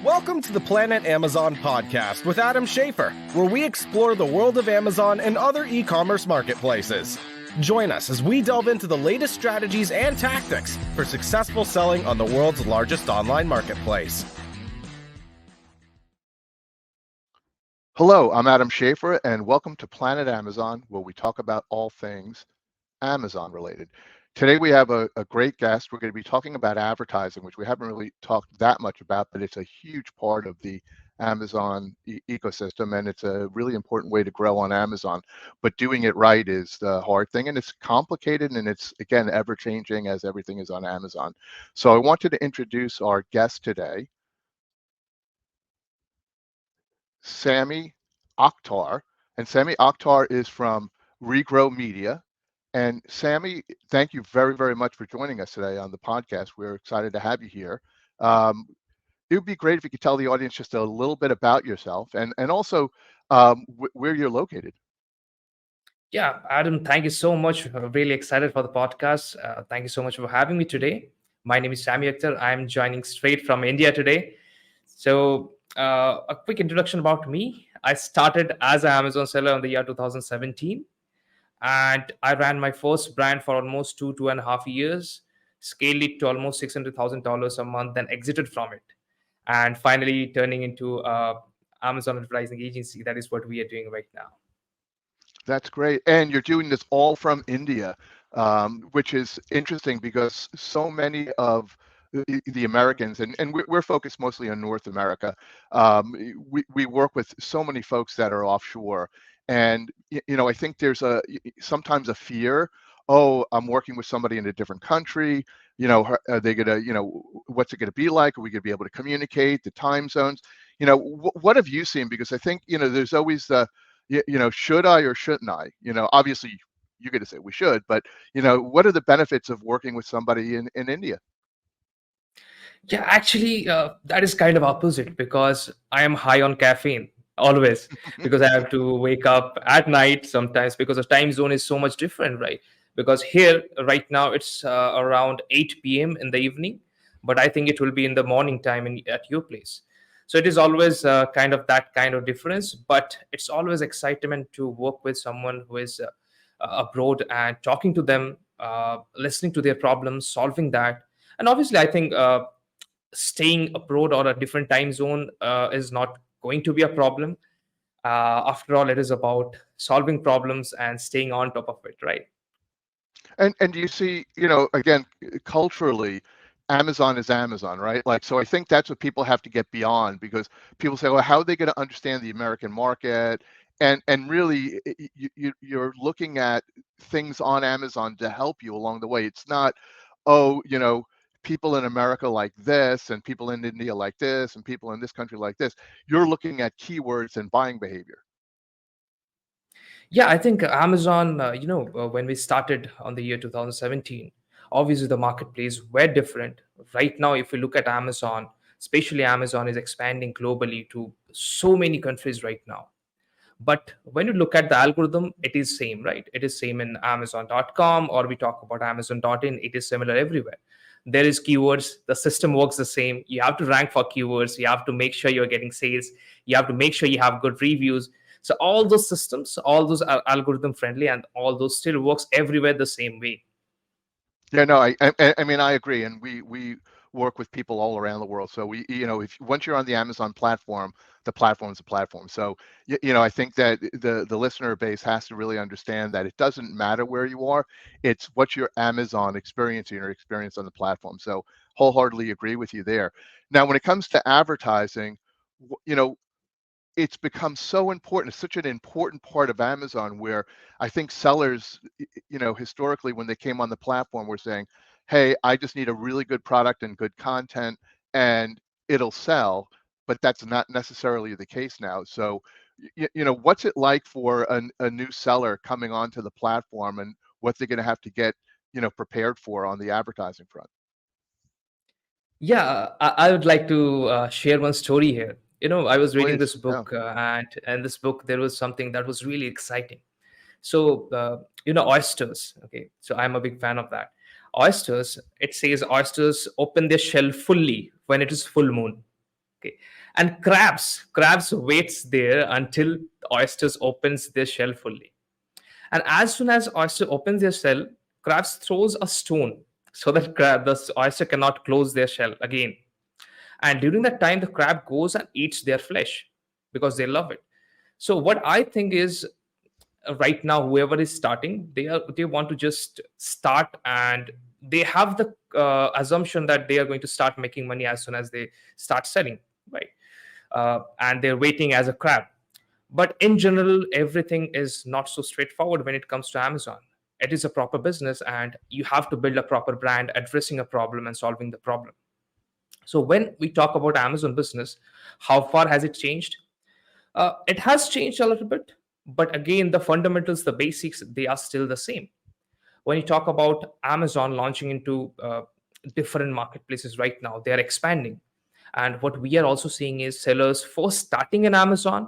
Welcome to the Planet Amazon podcast with Adam Schafer, where we explore the world of Amazon and other e-commerce marketplaces. Join us as we delve into the latest strategies and tactics for successful selling on the world's largest online marketplace. Hello, I'm Adam Schafer, and welcome to Planet Amazon, where we talk about all things Amazon related. Today we have a great guest. We're going to be talking about advertising, which we haven't really talked that much about, but it's a huge part of the Amazon ecosystem, and it's a really important way to grow on Amazon. But doing it right is the hard thing, and it's complicated, and it's, again, ever-changing as everything is on Amazon. So I wanted to introduce our guest today, Sami Akhtar, and Sami Akhtar is from Regrow Media. And Sami, thank you very, very much for joining us today on the podcast. We're excited to have you here. It would be great if you could tell the audience just a little bit about yourself and also where you're located. Yeah, Adam, thank you so much. I'm really excited for the podcast. Thank you so much for having me today. My name is Sami Akhtar. I'm joining straight from India today. So a quick introduction about me. I started as an Amazon seller in the year 2017. And I ran my first brand for almost 2.5 years, scaled it to almost $600,000 a month, then exited from it. And finally turning into Amazon advertising agency. That is what we are doing right now. That's great. And you're doing this all from India, which is interesting because so many of the Americans, and we're focused mostly on North America, we work with so many folks that are offshore. And, I think there's sometimes a fear, oh, I'm working with somebody in a different country, are they going to, what's it going to be like? Are we going to be able to communicate, the time zones? What have you seen? Because I think, there's always the, should I or shouldn't I? Obviously you're going to say we should, but, what are the benefits of working with somebody in India? Yeah, actually, that is kind of opposite because I am high on caffeine always because I have to wake up at night sometimes because the time zone is so much different, right? Because here right now it's around 8 p.m. in the evening, but I think it will be in the morning time at your place. So it is always kind of that kind of difference, but it's always excitement to work with someone who is abroad and talking to them, listening to their problems, solving that. And obviously, I think staying abroad or a different time zone is not going to be a problem. After all, it is about solving problems and staying on top of it, right? And do you see, again, culturally, Amazon is Amazon, right? Like, so I think that's what people have to get beyond, because people say, well, how are they going to understand the American market? And really, you're looking at things on Amazon to help you along the way. It's not, oh, people in America like this, and people in India like this, and people in this country like this. You're looking at keywords and buying behavior. Yeah, I think Amazon, when we started on the year 2017, obviously the marketplace were different. Right now, if we look at Amazon, especially Amazon is expanding globally to so many countries right now. But when you look at the algorithm, it is same, right? It is same in Amazon.com, or we talk about Amazon.in. It is similar everywhere. There is keywords. The system works the same. You have to rank for keywords. You have to make sure you're getting sales. You have to make sure you have good reviews. So all those systems, all those are algorithm friendly, and all those still works everywhere the same way. Yeah, no, I mean, I agree, and we work with people all around the world. So we, if once you're on the Amazon platform, the platform is a platform. So I think that the listener base has to really understand that it doesn't matter where you are; it's what's your Amazon experience and your experience on the platform. So wholeheartedly agree with you there. Now, when it comes to advertising, it's become so important. It's such an important part of Amazon, where I think sellers, historically, when they came on the platform, were saying, hey, I just need a really good product and good content and it'll sell. But that's not necessarily the case now. So, what's it like for a new seller coming onto the platform, and what they're going to have to get, prepared for on the advertising front? Yeah, I would like to share one story here. I was reading Please, this yeah. book, and in this book there was something that was really exciting. So, oysters. Okay, so I'm a big fan of that. Oysters. It says oysters open their shell fully when it is full moon. Okay. And crabs waits there until oysters opens their shell fully. And as soon as oyster opens their shell, crabs throws a stone so that the oyster cannot close their shell again. And during that time, the crab goes and eats their flesh because they love it. So what I think is, right now, whoever is starting, they want to just start, and they have the assumption that they are going to start making money as soon as they start selling, right? And they're waiting as a crab. But in general, everything is not so straightforward when it comes to Amazon. It is a proper business, and you have to build a proper brand addressing a problem and solving the problem. So when we talk about Amazon business, how far has it changed? It has changed a little bit, but again, the fundamentals, the basics, they are still the same. When you talk about Amazon launching into different marketplaces right now, they are expanding. And what we are also seeing is sellers first starting in Amazon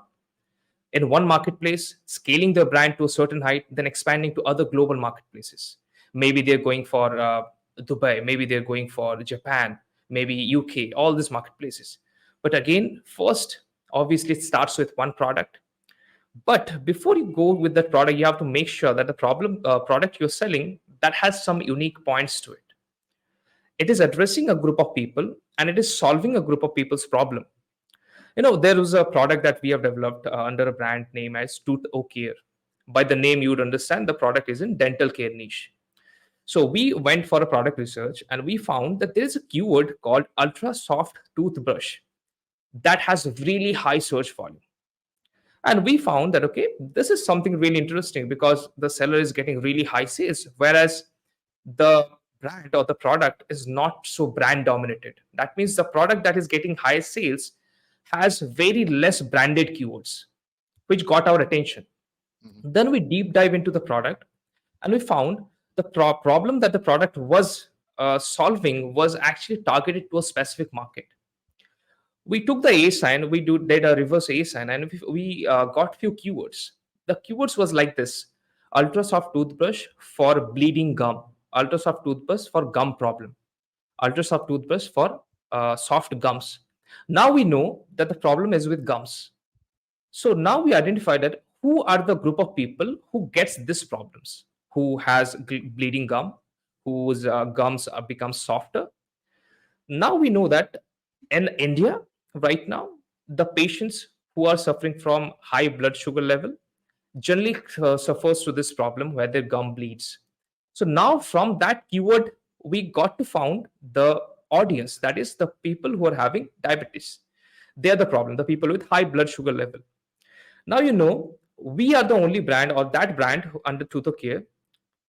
in one marketplace, scaling their brand to a certain height, then expanding to other global marketplaces. Maybe they're going for Dubai, maybe they're going for Japan, maybe UK, all these marketplaces. But again, first, obviously, it starts with one product. But before you go with that product, you have to make sure that the product you're selling that has some unique points to it. It is addressing a group of people, and it is solving a group of people's problem. There was a product that we have developed under a brand name as Tooth Care. By the name, you would understand the product is in dental care niche. So we went for a product research, and we found that there is a keyword called ultra soft toothbrush that has really high search volume. And we found that, okay, this is something really interesting because the seller is getting really high sales, whereas the brand or the product is not so brand dominated. That means the product that is getting high sales has very less branded keywords, which got our attention. Mhm. Then we deep dive into the product, and we found the problem that the product was solving was actually targeted to a specific market. We took the A sign, did a reverse A sign, and we got few keywords. The keywords was like this: ultra soft toothbrush for bleeding gum, ultra soft toothbrush for gum problem, ultra soft toothbrush for soft gums. Now we know that the problem is with gums. So now we identify that who are the group of people who gets these problems, who has bleeding gum, whose gums become softer. Now we know that in India, right now, the patients who are suffering from high blood sugar level generally suffers to this problem where their gum bleeds. So now from that keyword, we got to found the audience, that is the people who are having diabetes. They're the problem, the people with high blood sugar level. Now we are the only brand, or that brand under Tooth Care,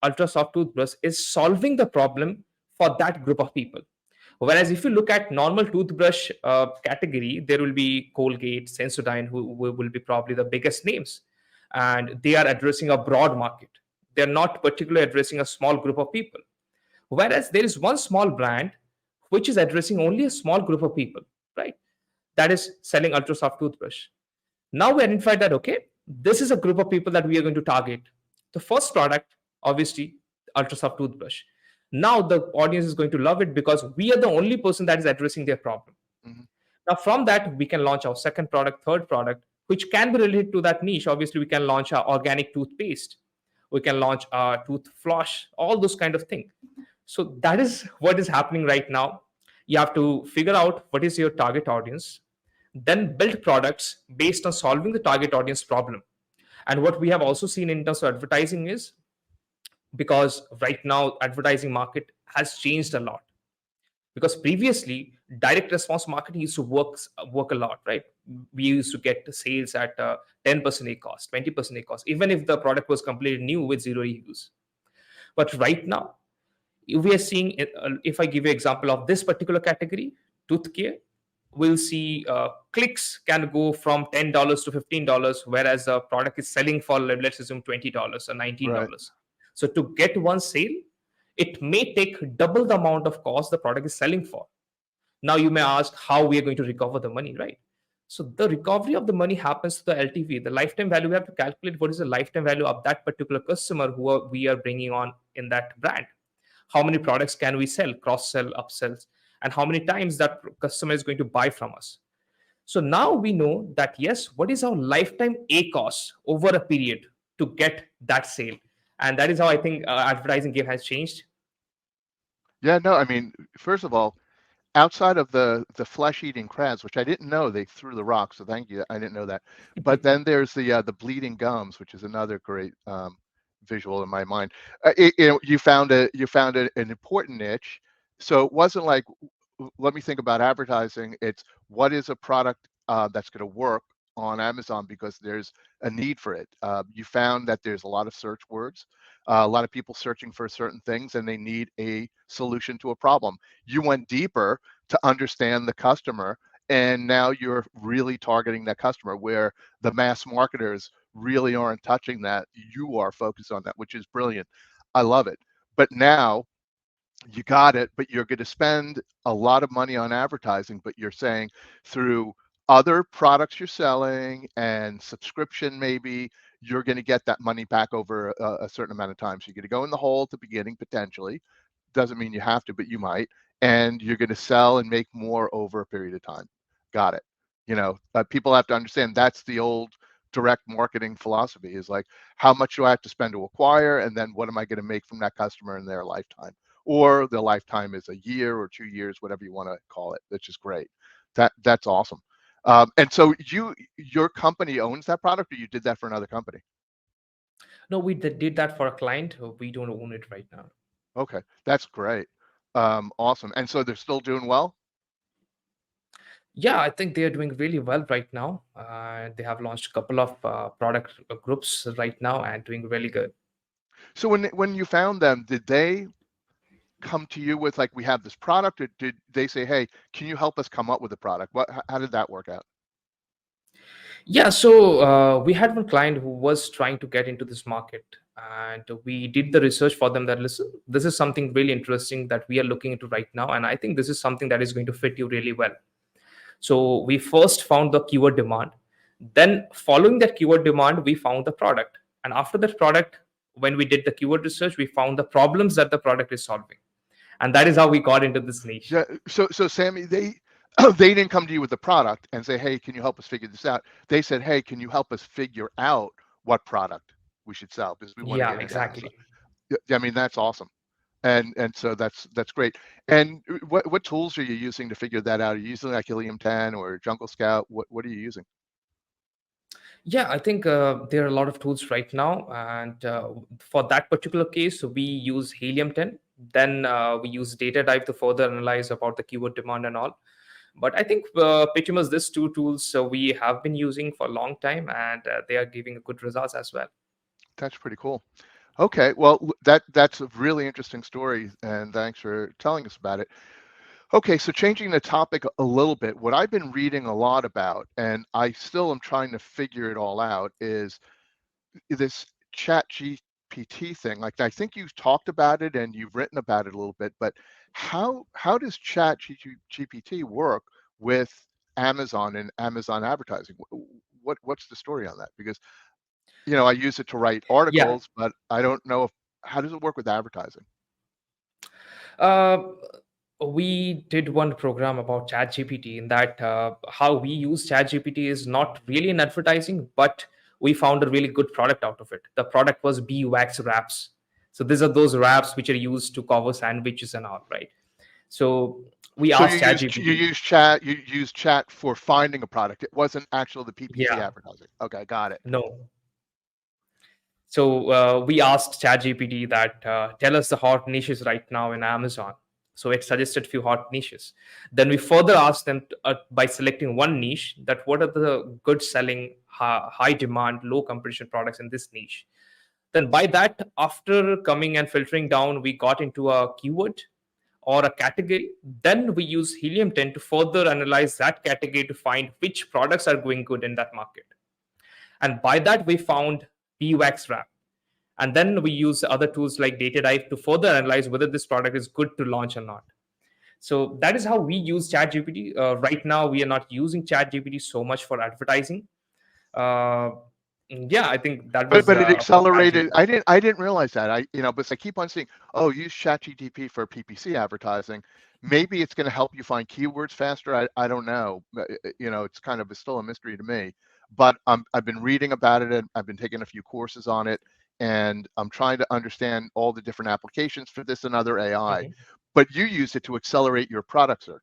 Ultra Soft Toothbrush, is solving the problem for that group of people. Whereas if you look at normal toothbrush category, there will be Colgate, Sensodyne, who will be probably the biggest names, and they are addressing a broad market. They're not particularly addressing a small group of people. Whereas there is one small brand which is addressing only a small group of people, right? That is selling Ultra Soft Toothbrush. Now we identified that, okay, this is a group of people that we are going to target. The first product, obviously, Ultra Soft Toothbrush. Now the audience is going to love it because we are the only person that is addressing their problem. Mhm. Now from that, we can launch our second product, third product, which can be related to that niche. Obviously, we can launch our organic toothpaste. We can launch our tooth floss, all those kind of things. So that is what is happening right now. You have to figure out what is your target audience, then build products based on solving the target audience problem. And what we have also seen in terms of advertising is, because right now advertising market has changed a lot, because previously direct response marketing used to work a lot, right? We used to get the sales at 10% a cost, 20% a cost, even if the product was completely new with zero reviews. But right now we are seeing, if I give you example of this particular category, tooth care, we'll see clicks can go from $10 to $15, whereas the product is selling for, let's assume, $20 or Right. $19. So to get one sale, it may take double the amount of cost the product is selling for. Now you may ask how we are going to recover the money, right? So the recovery of the money happens to the LTV, the lifetime value. We have to calculate what is the lifetime value of that particular customer we are bringing on in that brand. How many products can we sell, cross sell, upsells, and how many times that customer is going to buy from us. So now we know that, yes, what is our lifetime ACOS over a period to get that sale. And that is how I think advertising game has changed. Yeah, no, I mean, first of all, outside of the flesh-eating crabs, which I didn't know they threw the rocks, so thank you. I didn't know that. But then there's the bleeding gums, which is another great visual in my mind. You found an important niche. So it wasn't like, let me think about advertising. It's what is a product that's going to work on Amazon because there's a need for it. You found that there's a lot of search words, a lot of people searching for certain things, and they need a solution to a problem. You went deeper to understand the customer, and now you're really targeting that customer where the mass marketers really aren't touching that. You are focused on that, which is brilliant. I love it. But now you got it, but you're going to spend a lot of money on advertising, but you're saying through other products you're selling and subscription, maybe you're going to get that money back over a certain amount of time. So you're going to go in the hole at the beginning, potentially. Doesn't mean you have to, but you might. And you're going to sell and make more over a period of time. Got it. People have to understand that's the old direct marketing philosophy is like, how much do I have to spend to acquire? And then what am I going to make from that customer in their lifetime? Or the lifetime is a year or 2 years, whatever you want to call it, which is great. That's awesome. And so your company owns that product, or you did that for another company? No, we did that for a client. We don't own it right now. Okay, that's great. Awesome. And so they're still doing well? Yeah, I think they are doing really well right now. They have launched a couple of product groups right now and doing really good. So when you found them, did they come to you with like, we have this product, or did they say, hey, can you help us come up with a product? How did that work out? Yeah, so we had one client who was trying to get into this market, and we did the research for them that, listen, this is something really interesting that we are looking into right now, and I think this is something that is going to fit you really well. So we first found the keyword demand. Then, following that keyword demand, we found the product. And after that product, when we did the keyword research, we found the problems that the product is solving. And that is how we got into this niche. Yeah. So Sammy, they they didn't come to you with the product and say, hey, can you help us figure this out? They said, hey, can you help us figure out what product we should sell because we want to Yeah, get into Amazon? exactly. Yeah, I mean, that's awesome. And so that's great. And what tools are you using to figure that out? Are you using like Helium 10 or Jungle Scout? What are you using? Yeah, I think there are a lot of tools right now. And for that particular case, we use Helium 10. Then we use Data Dive to further analyze about the keyword demand and all. But I think pretty much these two tools we have been using for a long time, and they are giving good results as well. That's pretty cool. Okay, well, that's a really interesting story, and thanks for telling us about it. Okay, so changing the topic a little bit, what I've been reading a lot about, and I still am trying to figure it all out, is this chat GPT thing. Like, I think you've talked about it and you've written about it a little bit, but how does chat GPT work with Amazon and Amazon advertising? What's the story on that? Because I use it to write Yeah. articles, but I don't know how does it work with advertising? Uh, we did one program about ChatGPT, in that how we use ChatGPT is not really in advertising, but we found a really good product out of it. The product was beeswax wraps. So these are those wraps which are used to cover sandwiches and all, right? So we So asked ChatGPT. you use chat for finding a product. It wasn't actual the PPC Yeah, advertising. Okay, got it. no. So we asked ChatGPT that tell us the hot niches right now in Amazon. So it suggested few hot niches. Then we further asked them by selecting one niche, that what are the good selling, high demand, low competition products in this niche. Then by that, after coming and filtering down, we got into a keyword or a category. Then we use Helium 10 to further analyze that category to find which products are going good in that market. And by that, we found beeswax wrap. And then we use other tools like Data Dive to further analyze whether this product is good to launch or not. So that is how we use ChatGPT. Right now, we are not using ChatGPT so much for advertising. Uh, Yeah, I think that But was it for accelerated. ChatGPT. I didn't realize that. But I keep on seeing, oh, use ChatGPT for PPC advertising. Maybe it's going to help you find keywords faster. I don't know. It's kind of still a mystery to me. But I've been reading about it, and I've been taking a few courses on it, and I'm trying to understand all the different applications for this and other AI. Mhm. But you use it to accelerate your product search.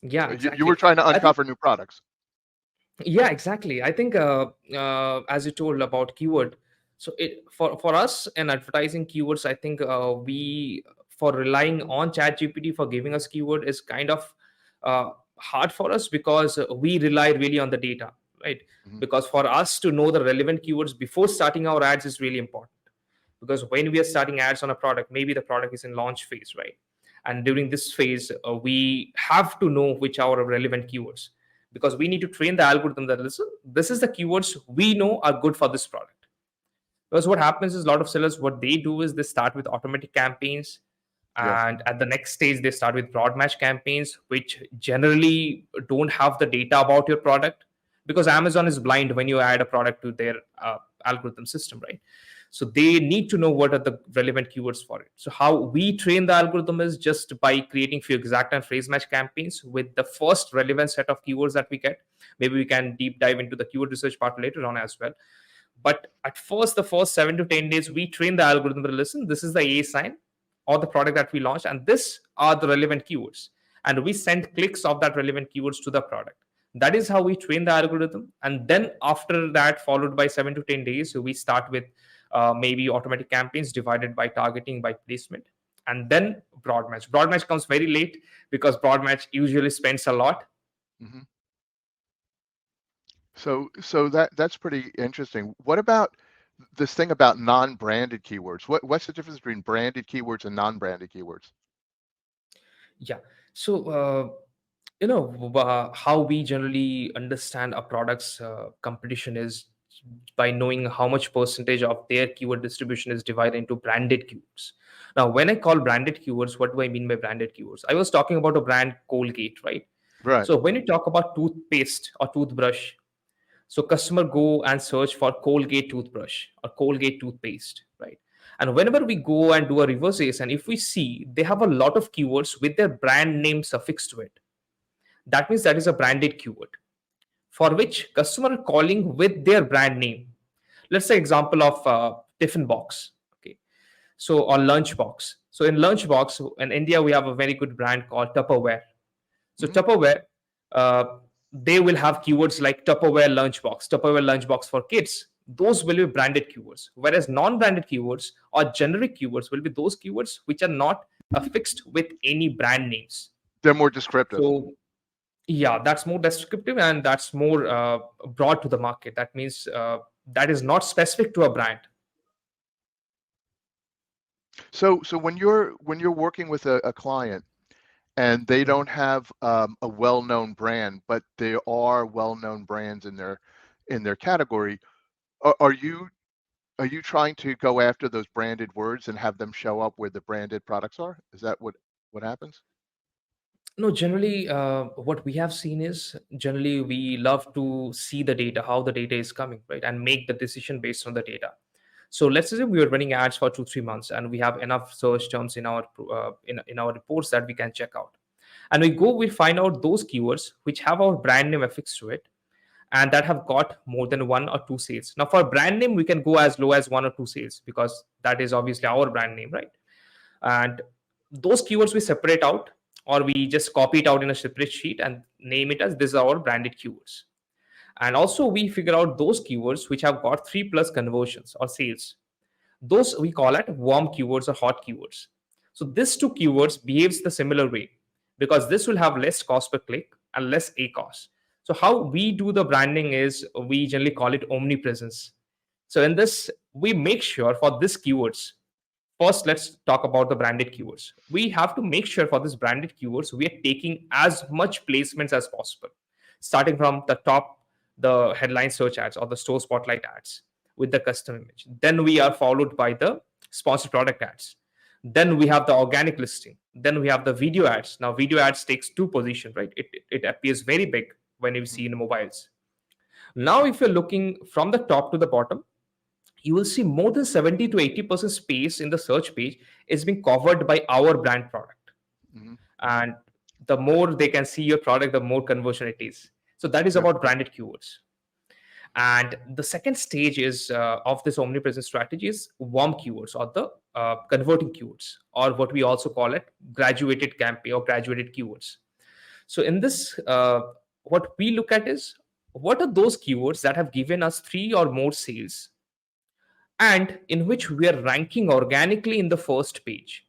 Yeah, You were exactly. trying to I think uncover new products. Yeah, exactly. I think as you told about keyword, so for us in advertising keywords, I think we for relying on ChatGPT for giving us keyword is kind of uh, hard for us because we rely really on the data, right? Hmm. Because for us to know the relevant keywords before starting our ads is really important. Because when we are starting ads on a product, maybe the product is in launch phase, right? And during this phase, we have to know which are our relevant keywords, because we need to train the algorithm that, listen, this is the keywords we know are good for this product. Because what happens is a lot of sellers, what they do is they start with automatic campaigns, Yeah. and at the next stage they start with broad match campaigns, which generally don't have the data about your product, because Amazon is blind when you add a product to their algorithm system, right? So they need to know what are the relevant keywords for it. So how we train the algorithm is just by creating few exact and phrase match campaigns with the first relevant set of keywords that we get. Maybe we can deep dive into the keyword research part later on as well. But at first, the first 7 to 10 days, we train the algorithm to listen, this is the A sign or the product that we launched, and this are the relevant keywords. And we send clicks of that relevant keywords to the product. That is how we train the algorithm. And then after that, followed by 7 to 10 days, so we start with maybe automatic campaigns divided by targeting by placement. And then broad match. Broad match comes very late because broad match usually spends a lot. Hmm. So that's pretty interesting. What about this thing about non-branded keywords? What's the difference between branded keywords and non-branded keywords? Yeah. So, how we generally understand a product's competition is by knowing how much percentage of their keyword distribution is divided into branded keywords. Now, when I call branded keywords, what do I mean by branded keywords? I was talking about a brand Colgate, right? Right. So when you talk about toothpaste or toothbrush, so customer go and search for Colgate toothbrush or Colgate toothpaste, right? And whenever we go and do a reverse ASIN, if we see they have a lot of keywords with their brand name suffixed to it, that means that is a branded keyword for which customer calling with their brand name. Let's say example of tiffin box, okay? So or lunchbox. So in lunchbox in India we have a very good brand called Tupperware. So Hmm. Tupperware, uh, they will have keywords like Tupperware lunchbox for kids. Those will be branded keywords. Whereas non-branded keywords or generic keywords will be those keywords which are not affixed with any brand names. They're more descriptive. So yeah, that's more descriptive and that's more broad to the market. That means that is not specific to a brand. So when you're working with a client and they Mhm. don't have a well-known brand, but they are well-known brands in their category, are you trying to go after those branded words and have them show up where the branded products are? Is that what happens? No, generally, what we have seen is generally we love to see the data, how the data is coming, right, and make the decision based on the data. So let's say we are running ads for 2 3 months, and we have enough search terms in our in our reports that we can check out, and we find out those keywords which have our brand name affixed to it, and that have got more than 1 or 2 sales. Now, for brand name, we can go as low as 1 or 2 sales because that is obviously our brand name, right? And those keywords we separate out, or we just copy it out in a separate sheet and name it as these are our branded keywords. And also we figure out those keywords which have got 3+ conversions or sales. Those we call it warm keywords or hot keywords. So this two keywords behaves the similar way because this will have less cost per click and less a cost. So how we do the branding is we generally call it omnipresence. So in this we make sure for this keywords, first let's talk about the branded keywords. We have to make sure for this branded keywords we are taking as much placements as possible, starting from the top, the headline search ads or the store spotlight ads with the custom image. Then we are followed by the sponsored product ads. Then we have the organic listing. Then we have the video ads. Now video ads takes two position, right? It appears very big when you see in mobiles. Now, if you're looking from the top to the bottom, you will see more than 70 to 80% space in the search page is being covered by our brand product. Hmm. And the more they can see your product, the more conversion it is. So that is Yeah. about branded keywords. And the second stage is of this omnipresent strategy is warm keywords, or the converting keywords, or what we also call it graduated campaign or graduated keywords. So in this, what we look at is what are those keywords that have given us 3 or more sales, and in which we are ranking organically in the first page.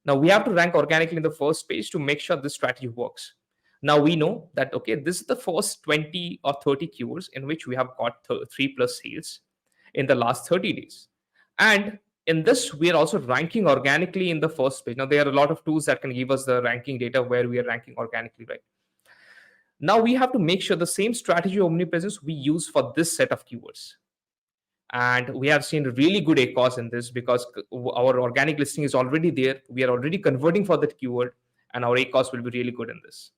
Now we have to rank organically in the first page to make sure this strategy works. Now we know that okay, this is the first 20 or 30 keywords in which we have got 3+ sales in the last 30 days. And in this, we are also ranking organically in the first page. Now there are a lot of tools that can give us the ranking data where we are ranking organically, right? Now we have to make sure the same strategy omnipresence we use for this set of keywords. And we have seen really good ACOS in this because our organic listing is already there. We are already converting for that keyword, and our ACOS will be really good in this.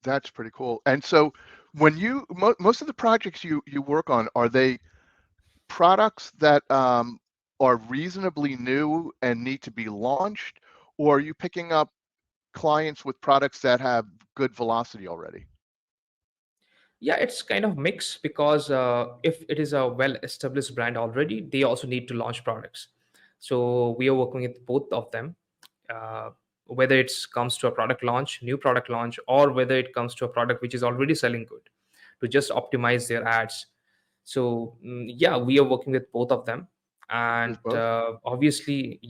That's pretty cool. And so when most of the projects you work on, are they products that are reasonably new and need to be launched, or are you picking up clients with products that have good velocity already? Yeah, it's kind of mixed because if it is a well-established brand already, they also need to launch products. So we are working with both of them, uh, whether it comes to a product launch, new product launch, or whether it comes to a product which is already selling good, to just optimize their ads. So yeah, we are working with both of them. And There's both. obviously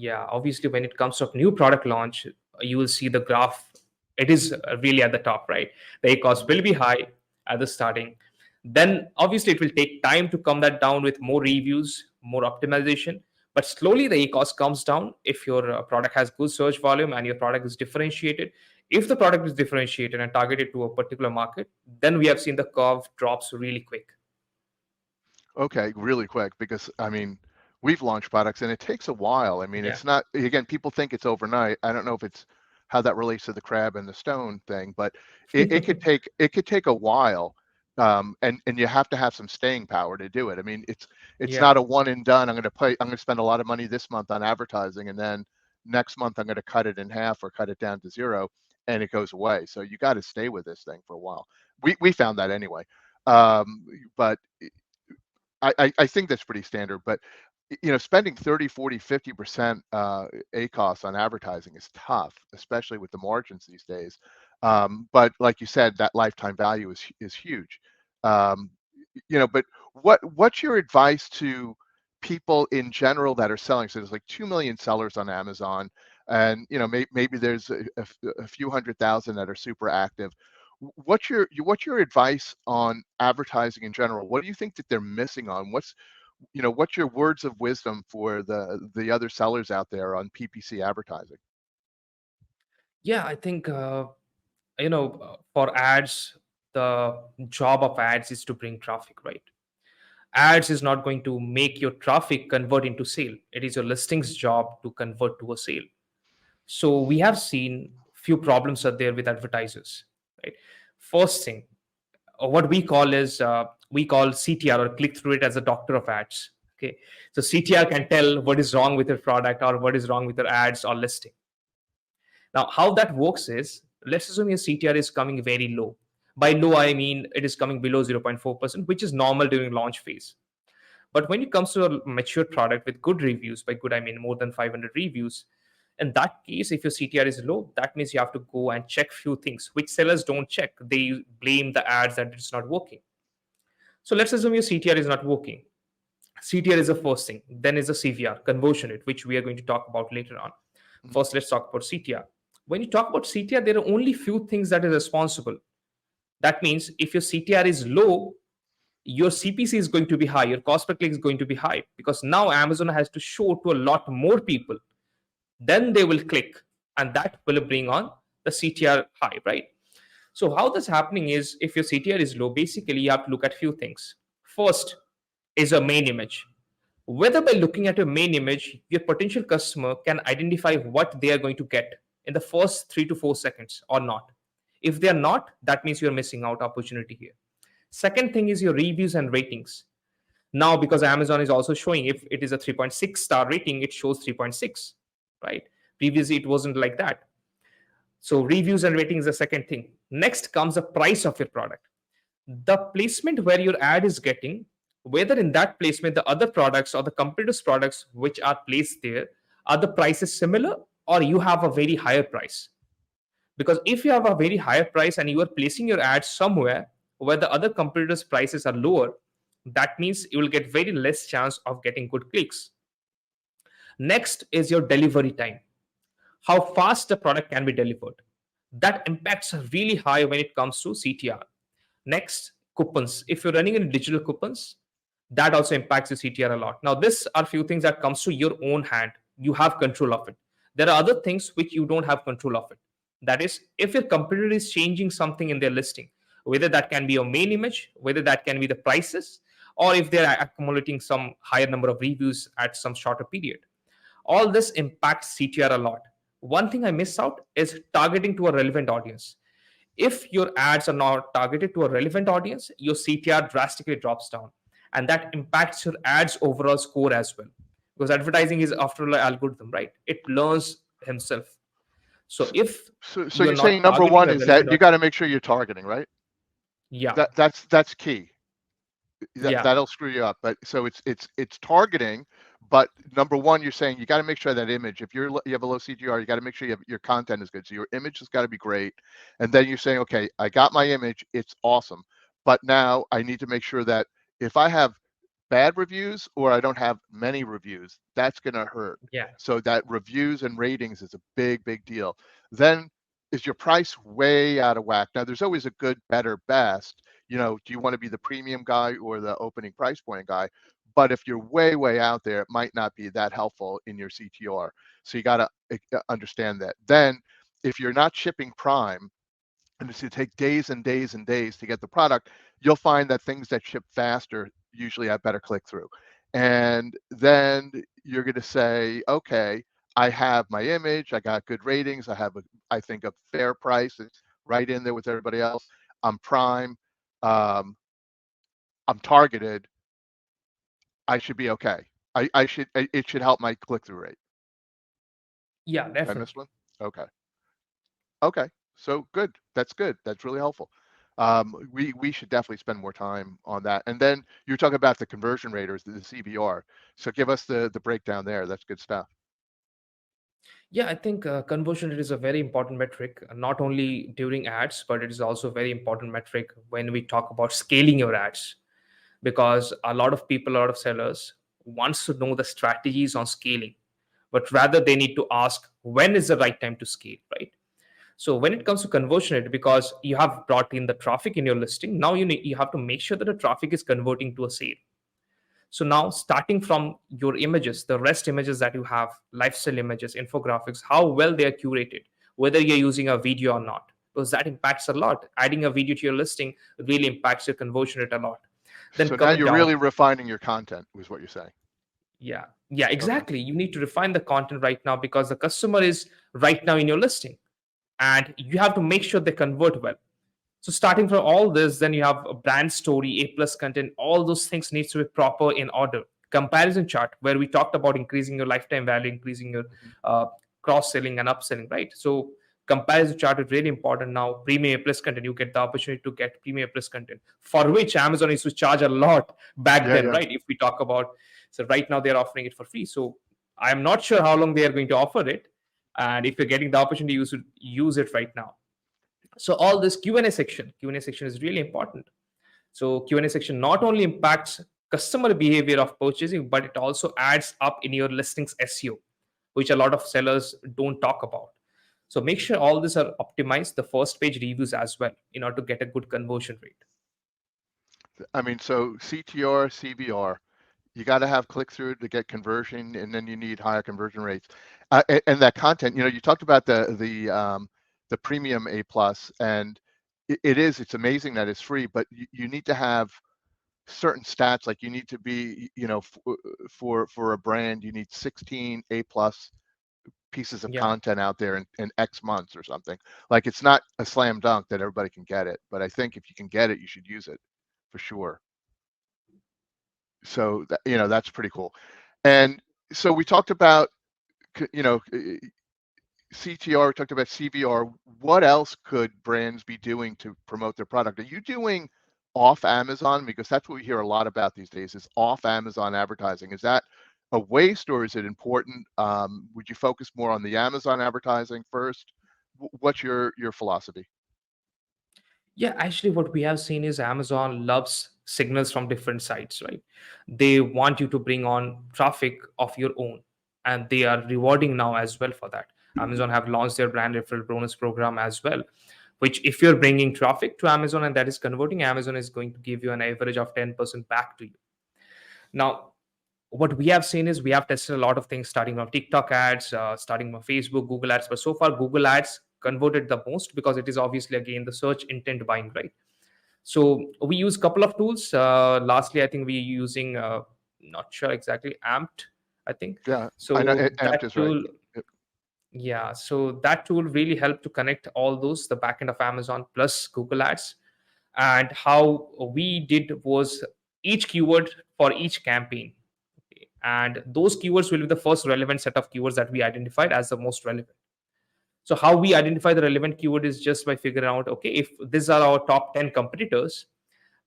when it comes to a new product launch, you will see the graph. It is really at the top, right? The ACOS will be high at the starting. Then obviously it will take time to come that down with more reviews, more optimization. But slowly the ACOS comes down if your product has good search volume and your product is differentiated. If the product is differentiated and targeted to a particular market, then we have seen the curve drops really quick. Okay, really quick, because I mean, we've launched products and it takes a while. I mean, Yeah. it's not, again, people think it's overnight. I don't know if it's how that relates to the crab and the stone thing, but it could take a while. And you have to have some staying power to do it. I mean, it's Yeah. not a one and done. I'm going to spend a lot of money this month on advertising, and then next month I'm going to cut it in half or cut it down to zero, and it goes away. So you got to stay with this thing for a while. We found that anyway. But I think that's pretty standard, but spending 30, 40, 50% ACOS on advertising is tough, especially with the margins these days. But like you said, that lifetime value is huge. Um, but what's your advice to people in general that are selling? So there's like 2 million sellers on Amazon, and maybe there's a few 100,000 that are super active. What's your advice on advertising in general? What do you think that they're missing on? What's your words of wisdom for the other sellers out there on PPC advertising? Yeah, I think for ads, the job of ads is to bring traffic, right? Ads is not going to make your traffic convert into sale. It is your listings job to convert to a sale. So we have seen few problems are there with advertisers, right? First thing, what we call CTR, or click through rate, as a doctor of ads. Okay, so CTR can tell what is wrong with your product or what is wrong with your ads or listing. Now, how that works is, let's assume your CTR is coming very low. By low, I mean it is coming below 0.4%, which is normal during launch phase. But when it comes to a mature product with good reviews, by good I mean more than 500 reviews, in that case, if your CTR is low, that means you have to go and check few things, which sellers don't check. They blame the ads that it's not working. So let's assume your CTR is not working. CTR is the first thing. Then is the CVR, conversion rate, which we are going to talk about later on. Mhm. First, let's talk about CTR. When you talk about CTR, there are only few things that is responsible. That means if your CTR is low, your CPC is going to be high, your cost per click is going to be high, because now Amazon has to show to a lot more people. Then they will click, and that will bring on the CTR high, right? So how that's happening is, if your CTR is low, basically you have to look at few things. First is a main image. Whether by looking at your main image, your potential customer can identify what they are going to get in the first 3 to 4 seconds or not. If they are not, that means you're missing out opportunity here. Second thing is your reviews and ratings. Now, because Amazon is also showing, if it is a 3.6 star rating, it shows 3.6, right? Previously, it wasn't like that. So reviews and ratings is the second thing. Next comes the price of your product. The placement where your ad is getting, whether in that placement the other products or the competitors' products which are placed there, are the prices similar, or you have a very higher price? Because if you have a very higher price and you are placing your ads somewhere where the other competitors' prices are lower, that means you will get very less chance of getting good clicks. Next is your delivery time, how fast the product can be delivered. That impacts are really high when it comes to CTR. Next, coupons. If you're running in digital coupons, that also impacts your CTR a lot. Now, this are few things that comes to your own hand. You have control of it. There are other things which you don't have control of it. That is, if your competitor is changing something in their listing, whether that can be your main image, whether that can be the prices, or if they're accumulating some higher number of reviews at some shorter period. All this impacts CTR a lot. One thing I miss out is targeting to a relevant audience. If your ads are not targeted to a relevant audience, your CTR drastically drops down. And that impacts your ads overall score as well. Because advertising is, after all, an algorithm, right? It learns himself. So So, if so you're you're saying not number targeting one a is that relevant you audience, got to make sure you're targeting, right? yeah, That's key. yeah, That'll screw you up. But so it's targeting, but number one, you're saying you got to make sure that image. If you have a low CTR, you got to make sure your content is good. So your image has got to be great, and then you're saying, okay, I got my image, it's awesome, but now I need to make sure that if I have bad reviews or I don't have many reviews, that's going to hurt. yeah, So that reviews and ratings is a big deal. Then is your price way out of whack? Now there's always a good, better, best. Do you want to be the premium guy or the opening price point guy? But if you're way out there, it might not be that helpful in your CTR. So you got to understand that. Then if you're not shipping Prime, and it's going to take days and days and days to get the product, you'll find that things that ship faster usually have better click through. And then you're going to say, okay, I have my image, I got good ratings, I have, I think, a fair price. It's right in there with everybody else. I'm Prime, um, I'm targeted. I should be okay. It should help my click through rate. yeah, Did I miss definitely. one? Okay. Okay, so good. That's good. That's really helpful. We should definitely spend more time on that. And then you're talking about the conversion rate or the CBR. So give us the breakdown there. That's good stuff. Yeah, I think conversion rate is a very important metric, not only during ads, but it is also a very important metric when we talk about scaling your ads. Because a lot of people, a lot of sellers wants to know the strategies on scaling, but rather they need to ask when is the right time to scale, right? So when it comes to conversion rate, because you have brought in the traffic in your listing, now you have to make sure that the traffic is converting to a sale. So now, starting from your images, the rest images that you have, lifestyle images, infographics, how well they are curated, whether you're using a video or not, because that impacts a lot. Adding a video to your listing really impacts your conversion rate a lot. Then So now coming you're down, really refining your content, was what you're saying. yeah, Okay. exactly. You need to refine the content right now because the customer is right now in your listing, and you have to make sure they convert well. So starting from all this, then you have a brand story, A plus content, all those things needs to be proper in order. Comparison chart, where we talked about increasing your lifetime value, increasing your Mhm. uh, cross selling and upselling, right? So comparison chart is really important now. Premium A plus content, you get the opportunity to get premium A plus content, for which Amazon used to charge a lot back then, Yeah. right? If we talk about, so right now they're offering it for free. So I'm not sure how long they are going to offer it, and if you're getting the opportunity, you should use it right now. So all this Q&A section is really important. So Q&A section not only impacts customer behavior of purchasing, but it also adds up in your listings SEO, which a lot of sellers don't talk about. So make sure all these are optimized, the first page reviews as well, in order to get a good conversion rate. I mean, so CTR, CBR, you got to have click through to get conversion, and then you need higher conversion rates. And that content, you talked about the premium A plus, and it's amazing that it's free, but you need to have certain stats. Like you need to be, for a brand, you need 16 A plus pieces of Yeah. content out there in X months or something. Like it's not a slam dunk that everybody can get it, but I think if you can get it, you should use it. for sure. So that, that's pretty cool. And so we talked about, CTR, we talked about CVR. What else could brands be doing to promote their product? Are you doing off Amazon? Because that's what we hear a lot about these days, is off Amazon advertising. Is that a waste, or is it important? Would you focus more on the Amazon advertising first? What's your philosophy? Yeah, actually, what we have seen is Amazon loves signals from different sites, right? They want you to bring on traffic of your own, and they are rewarding now as well for that. Amazon have launched their brand referral bonus program as well, which if you're bringing traffic to Amazon and that is converting, Amazon is going to give you an average of 10% back to you. Now, what we have seen is we have tested a lot of things, starting from TikTok ads, starting from Facebook, Google ads. But so far, Google ads converted the most because it is obviously again the search intent buying, right? So we use a couple of tools. Lastly, I think we're using not sure exactly Amped, I think. Yeah, I know So Amped that is right. tool, Yep. yeah. So that tool really helped to connect all those, the backend of Amazon plus Google Ads. And how we did was each keyword for each campaign, and those keywords will be the first relevant set of keywords that we identified as the most relevant. So how we identify the relevant keyword is just by figuring out, okay, if these are our top 10 competitors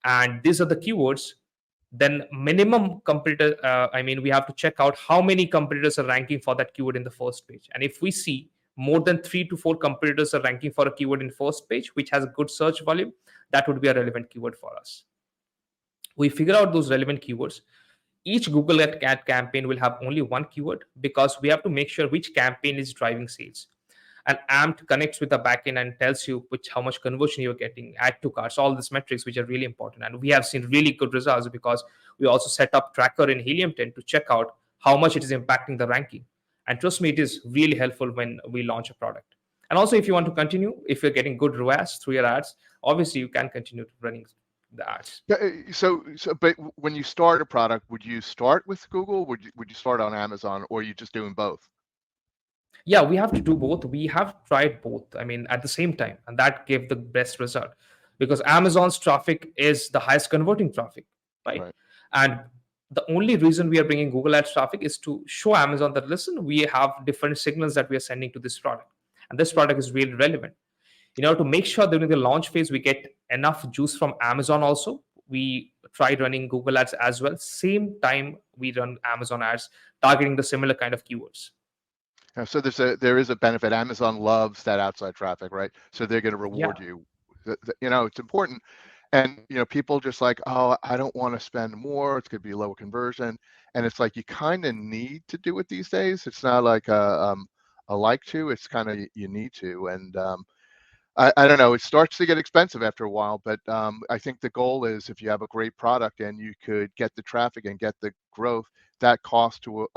and these are the keywords, then minimum competitor, we have to check out how many competitors are ranking for that keyword in the first page. And if we see more than 3 to 4 competitors are ranking for a keyword in first page, which has a good search volume, that would be a relevant keyword for us. We figure out those relevant keywords. Each Google ad campaign will have only one keyword because we have to make sure which campaign is driving sales. And Amped connects with the backend and tells you how much conversion you're getting, add to carts, all these metrics which are really important. And we have seen really good results because we also set up tracker in Helium 10 to check out how much it is impacting the ranking. And trust me, it is really helpful when we launch a product. And also, if you want to continue, if you're getting good ROAS through your ads, obviously you can continue running the ads. Yeah, but when you start a product, would you start with Google? Would you start on Amazon, or are you just doing both? Yeah, we have to do both. We have tried both, at the same time, and that gave the best result because Amazon's traffic is the highest converting traffic, right? Right. And the only reason we are bringing Google Ads traffic is to show Amazon that, listen, we have different signals that we are sending to this product, and this product is really relevant. In order to make sure during the launch phase we get enough juice from Amazon also, we tried running Google Ads as well. Same time we run Amazon ads targeting the similar kind of keywords. Yeah, so there is a benefit. Amazon loves that outside traffic, right? So they're going to reward Yeah. you. It's important. And people just like, oh, I don't want to spend more. It's going to be lower conversion. And it's like you kind of need to do it these days. It's not like a like to. It's kind of you need to. And I don't know. It starts to get expensive after a while, but I think the goal is if you have a great product and you could get the traffic and get the growth, that cost to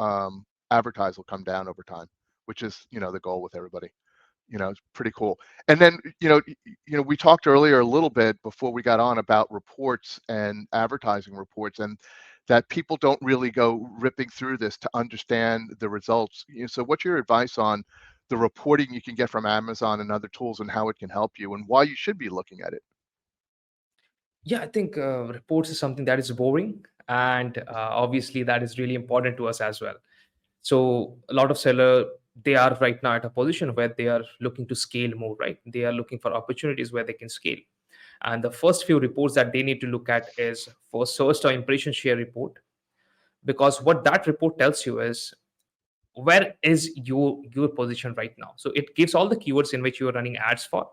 advertise will come down over time, which is the goal with everybody. It's pretty cool. And then we talked earlier a little bit before we got on about reports and advertising reports, and that people don't really go ripping through this to understand the results. So what's your advice on the reporting you can get from Amazon and other tools, and how it can help you, and why you should be looking at it? Yeah, I think reports is something that is boring, and obviously that is really important to us as well. So a lot of seller, they are right now at a position where they are looking to scale more, right? They are looking for opportunities where they can scale. And the first few reports that they need to look at is for search or impression share report, because what that report tells you is where is your position right now. So it gives all the keywords in which you are running ads for,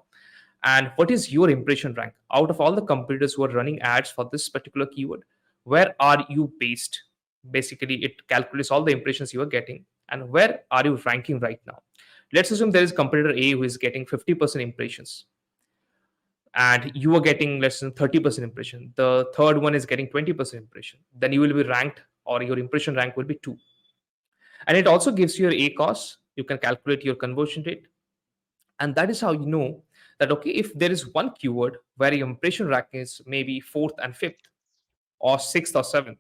and what is your impression rank out of all the competitors who are running ads for this particular keyword. Where are you based? Basically it calculates all the impressions you are getting and where are you ranking right now. Let's assume there is competitor A who is getting 50% impressions and you are getting less than 30% impression. The third one is getting 20% impression. Then you will be ranked, or your impression rank will be 2. And it also gives you your A cost. You can calculate your conversion rate. And that is how you know that, okay, if there is one keyword where your impression rank is maybe 4th and 5th or 6th or 7th,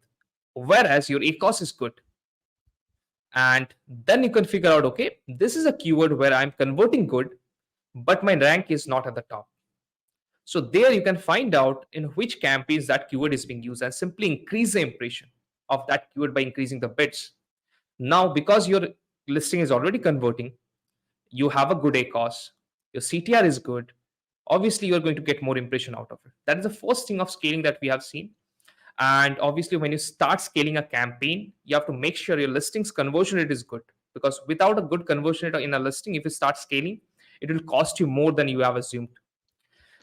whereas your ACOS is good. And then you can figure out, okay, this is a keyword where I'm converting good, but my rank is not at the top. So there you can find out in which campaigns that keyword is being used and simply increase the impression of that keyword by increasing the bits. Now, because your listing is already converting, you have a good ACOS, your CTR is good, obviously you're going to get more impression out of it. That is the first thing of scaling that we have seen. And obviously, when you start scaling a campaign, you have to make sure your listings conversion rate is good. Because without a good conversion rate in a listing, if you start scaling, it will cost you more than you have assumed.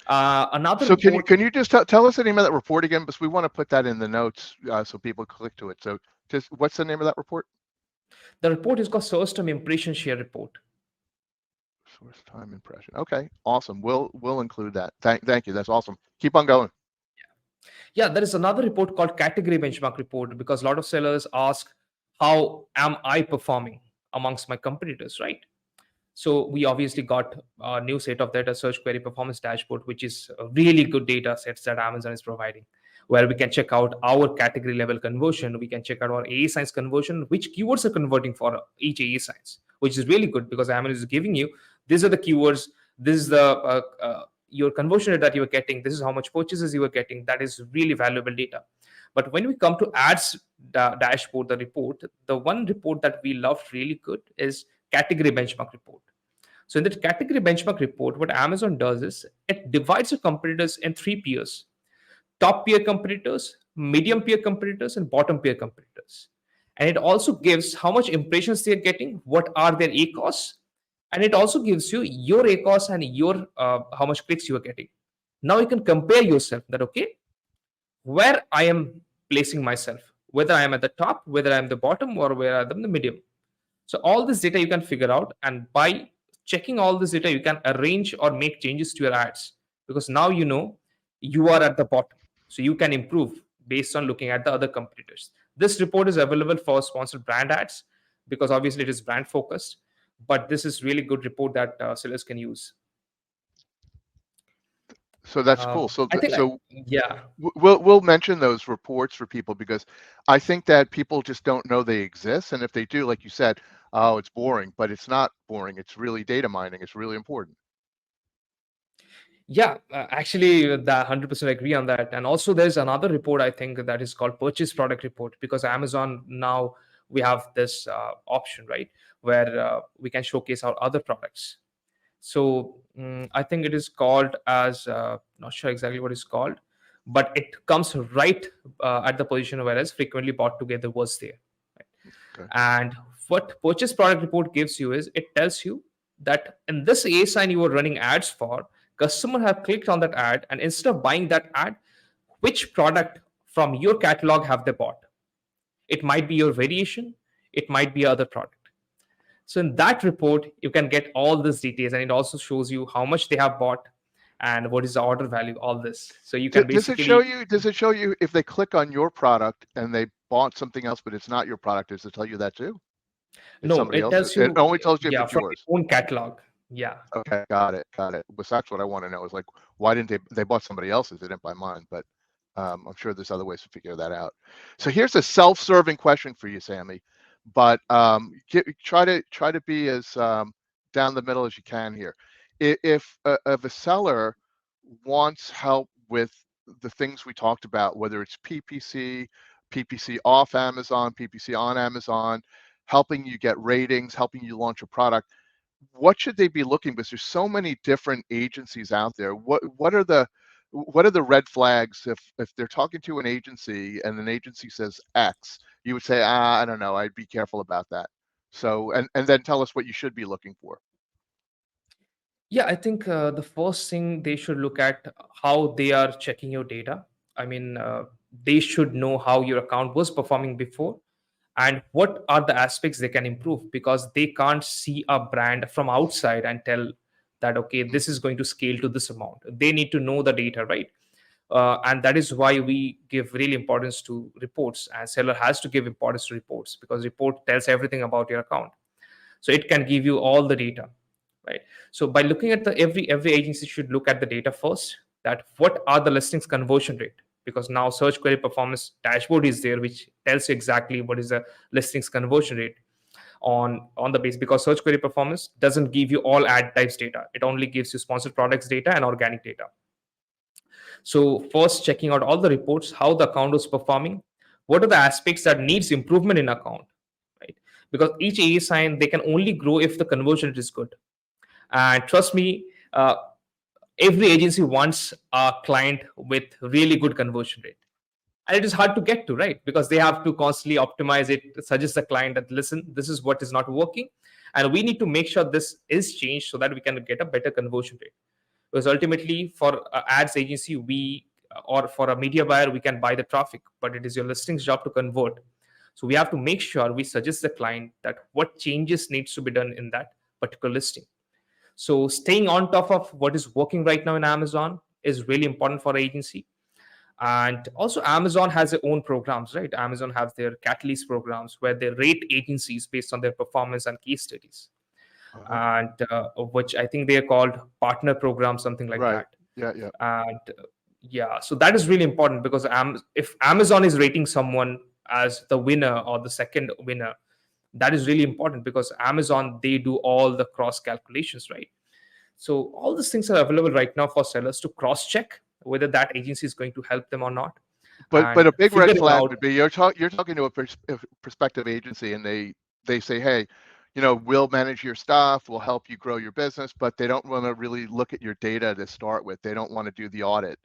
Another So report. can you just tell us the name of that report again? Because we want to put that in the notes so people click to it. So just what's the name of that report? The report is called Source Term Impression Share Report. Source time impression. Okay, awesome. We'll include that. Thank you. That's awesome. Keep on going. Yeah, there is another report called Category Benchmark Report, because a lot of sellers ask, how am I performing amongst my competitors, right? So we obviously got a new set of data, search query performance dashboard, which is a really good data sets that Amazon is providing, where we can check out our category level conversion. We can check out our AA science conversion, which keywords are converting for each AA science, which is really good because Amazon is giving you, these are the keywords, this is the your conversion rate that you are getting, this is how much purchases you are getting. That is really valuable data. But when we come to ads dashboard, the report, the one report that we loved really good is category benchmark report. So in the category benchmark report, what Amazon does is it divides the competitors in three peers: top peer competitors, medium peer competitors, and bottom peer competitors. And it also gives how much impressions they're getting, what are their ACOS, and it also gives you your ACOS and your how much clicks you are getting. Now you can compare yourself that, okay, where I am placing myself, whether I am at the top, whether I am the bottom, or where I am in the medium. So all this data you can figure out, and by checking all this data, you can arrange or make changes to your ads, because now you know you are at the bottom. So you can improve based on looking at the other competitors. This report is available for sponsored brand ads because obviously it is brand focused, but this is really good report that sellers can use. So that's cool. So I think, yeah. we'll mention those reports for people because I think that people just don't know they exist, and if they do, like you said, oh, it's boring, but it's not boring. It's really data mining. It's really important. Yeah, actually, that 100% agree on that. And also, there's another report I think that is called Purchase Product Report, because Amazon now we have this option, right, where we can showcase our other products. So I think it is called as not sure exactly what it's called, but it comes right at the position whereas frequently bought together was there. Right? Okay. And what Purchase Product Report gives you is it tells you that in this A sign you were running ads for, customer have clicked on that ad, and instead of buying that ad, which product from your catalog have they bought? It might be your variation, it might be other product. So in that report, you can get all these details, and it also shows you how much they have bought and what is the order value, all this. So you can Does it basically show you? Does it show you if they click on your product and they bought something else, but it's not your product? Does it tell you that too? It's no, somebody it else's. tells you, It only tells you if yeah, it's from yours. your own catalog. Yeah. Okay, got it. But that's what I want to know is like, why didn't they bought somebody else's? They didn't buy mine, but I'm sure there's other ways to figure that out. So here's a self-serving question for you, Sammy, but try to be as down the middle as you can here. If a seller wants help with the things we talked about, whether it's PPC, PPC off Amazon, PPC on Amazon, helping you get ratings, helping you launch a product, what should they be looking? Because there's so many different agencies out there. What are the red flags if they're talking to an agency and an agency says X, you would say, I don't know, I'd be careful about that. So and then tell us what you should be looking for. Yeah, I think the first thing they should look at how they are checking your data. I mean, they should know how your account was performing before and what are the aspects they can improve, because they can't see a brand from outside and tell that, okay, this is going to scale to this amount. They need to know the data, right? And that is why we give really importance to reports, and seller has to give importance to reports because report tells everything about your account. So it can give you all the data, right? So by looking at the every agency should look at the data first, that what are the listings conversion rate, because now search query performance dashboard is there which tells you exactly what is the listings conversion rate on the base, because search query performance doesn't give you all ad types data, it only gives you sponsored products data and organic data. So first, checking out all the reports, how the account was performing, what are the aspects that needs improvement in account, right? Because each AA sign, they can only grow if the conversion rate is good. And trust me, every agency wants a client with really good conversion rate, and it is hard to get to, right? Because they have to constantly optimize it, suggest the client that, listen, this is what is not working, and we need to make sure this is changed so that we can get a better conversion rate. Because ultimately, for ads agency, we or for a media buyer, we can buy the traffic, but it is your listings job to convert. So we have to make sure we suggest the client that what changes needs to be done in that particular listing. So staying on top of what is working right now in Amazon is really important for agency. And also Amazon has their own programs, right? Amazon has their catalyst programs where they rate agencies based on their performance and case studies. And which I think they are called partner programs, something like Right. that. Yeah. And yeah, so that is really important, because if Amazon is rating someone as the winner or the second winner, that is really important, because Amazon, they do all the cross calculations, right? So all these things are available right now for sellers to cross check whether that agency is going to help them or not, But and a big red figuring flag out. would be you're talking to a prospective agency, and they say, hey, we'll manage your stuff, we'll help you grow your business, but they don't want to really look at your data to start with. They don't want to do the audit.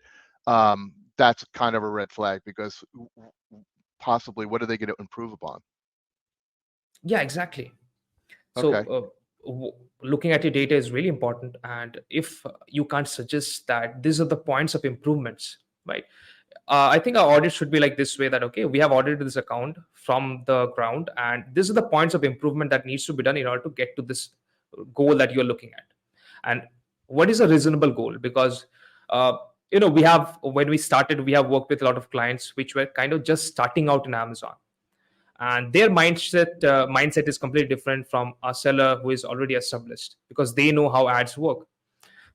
That's kind of a red flag, because possibly what are they going to improve upon? Yeah, exactly. Okay. So looking at your data is really important, and if you can't suggest that these are the points of improvements, right? I think our audit should be like this way: that okay, we have audited this account from the ground, and these are the points of improvement that needs to be done in order to get to this goal that you're looking at. And what is a reasonable goal? Because we have, when we started, we have worked with a lot of clients which were kind of just starting out in Amazon, and their mindset is completely different from a seller who is already established, because they know how ads work.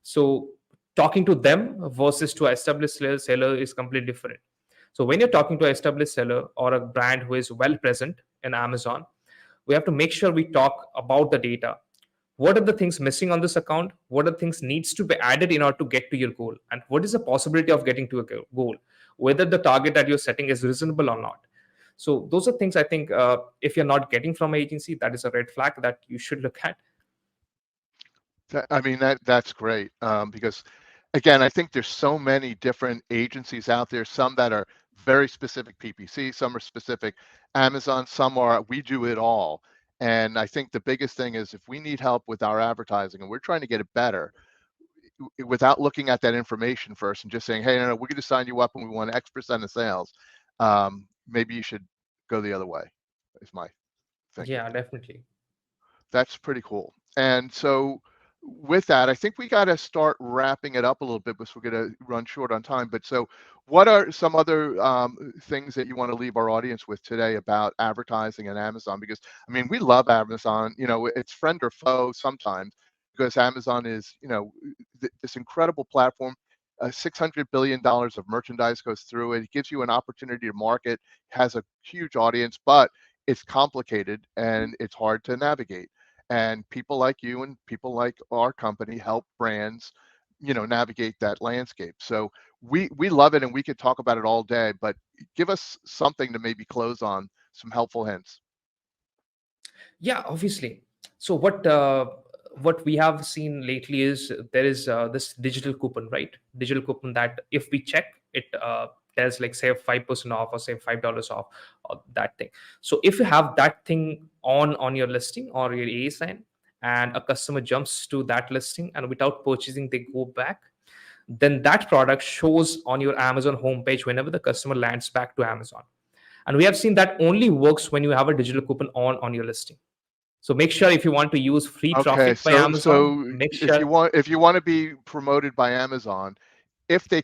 So talking to them versus to an established seller is completely different. So when you're talking to an established seller or a brand who is well present in Amazon, we have to make sure we talk about the data. What are the things missing on this account? What are the things needs to be added in order to get to your goal? And what is the possibility of getting to a goal? Whether the target that you're setting is reasonable or not. So those are things I think, if you're not getting from an agency, that is a red flag that you should look at. I mean, that's great, because again, I think there's so many different agencies out there, some that are very specific PPC, some are specific Amazon, some are we do it all. And I think the biggest thing is, if we need help with our advertising and we're trying to get it better, without looking at that information first and just saying, hey, no, we're going to sign you up and we want X% of sales, maybe you should go the other way, is my thinking. Yeah, definitely. That's pretty cool. And so with that, I think we got to start wrapping it up a little bit, because we're going to run short on time. But so what are some other things that you want to leave our audience with today about advertising and Amazon? Because I mean, we love Amazon, it's friend or foe sometimes, because Amazon is, this incredible platform. $600 billion of merchandise goes through it. It gives you an opportunity to market, has a huge audience, but it's complicated and it's hard to navigate. And people like you and people like our company help brands, navigate that landscape. So we love it, and we could talk about it all day, but give us something to maybe close on, some helpful hints. Yeah, obviously. So what we have seen lately is there is this digital coupon, right? Digital coupon that if we check it, tells like say 5% off or say $5 off, or that thing. So if you have that thing on your listing or your AA sign, and a customer jumps to that listing and without purchasing they go back, then that product shows on your Amazon homepage whenever the customer lands back to Amazon. And we have seen that only works when you have a digital coupon on your listing. So make sure, if you want to use free Okay, traffic by so Amazon, make if you sure. want to be promoted by Amazon, if they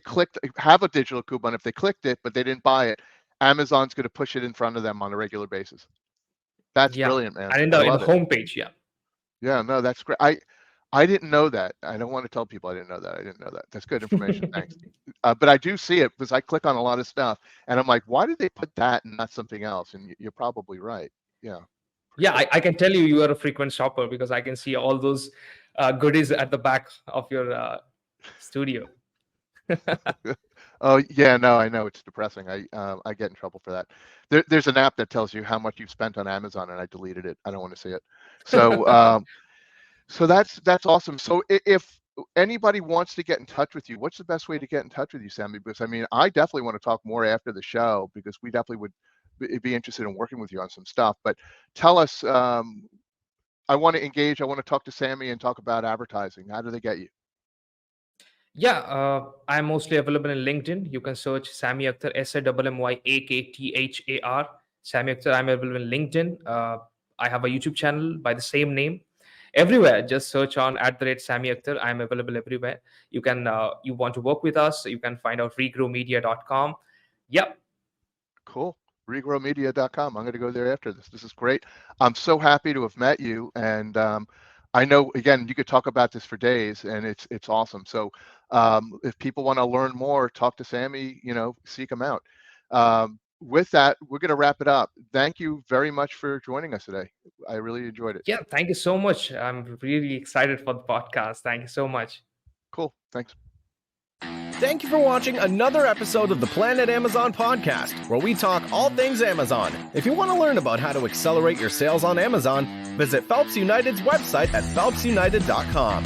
have a digital coupon, if they clicked it but they didn't buy it, Amazon's going to push it in front of them on a regular basis. That's Yeah, brilliant, man. and in I the love it. homepage, yeah. Yeah, no, that's great. I didn't know that. I don't want to tell people I didn't know that. I didn't know that. That's good information. Thanks. But I do see it, because I click on a lot of stuff and I'm like, why did they put that and not something else? And you're probably right. Yeah. Yeah, I can tell you are a frequent shopper, because I can see all those goodies at the back of your studio. Oh yeah, no, I know it's depressing. I get in trouble for that. There's an app that tells you how much you've spent on Amazon, and I deleted it. I don't want to see it. So so that's awesome. So if anybody wants to get in touch with you, what's the best way to get in touch with you, Sammy? Because I mean, I definitely want to talk more after the show because we definitely would be interested in working with you on some stuff. But tell us, I want to engage. I want to talk to Sammy and talk about advertising. How do they get you? Yeah, I'm mostly available in LinkedIn. You can search Sammy Akhtar, SAMMYAKTHAR. Sammy Akhtar, I'm available in LinkedIn. I have a YouTube channel by the same name. Everywhere, just search on @Sammy Akhtar. I'm available everywhere. You can, you want to work with us, you can find out regrowmedia.com. Yep. Cool. Regrowmedia.com. I'm going to go there after this. This is great. I'm so happy to have met you. And I know, again, you could talk about this for days and it's awesome. So if people want to learn more, talk to Sammy, seek him out. With that, we're going to wrap it up. Thank you very much for joining us today. I really enjoyed it. Yeah, thank you so much. I'm really excited for the podcast. Thank you so much. Cool. Thanks. Thank you for watching another episode of the Planet Amazon podcast, where we talk all things Amazon. If you want to learn about how to accelerate your sales on Amazon, visit Phelps United's website at phelpsunited.com.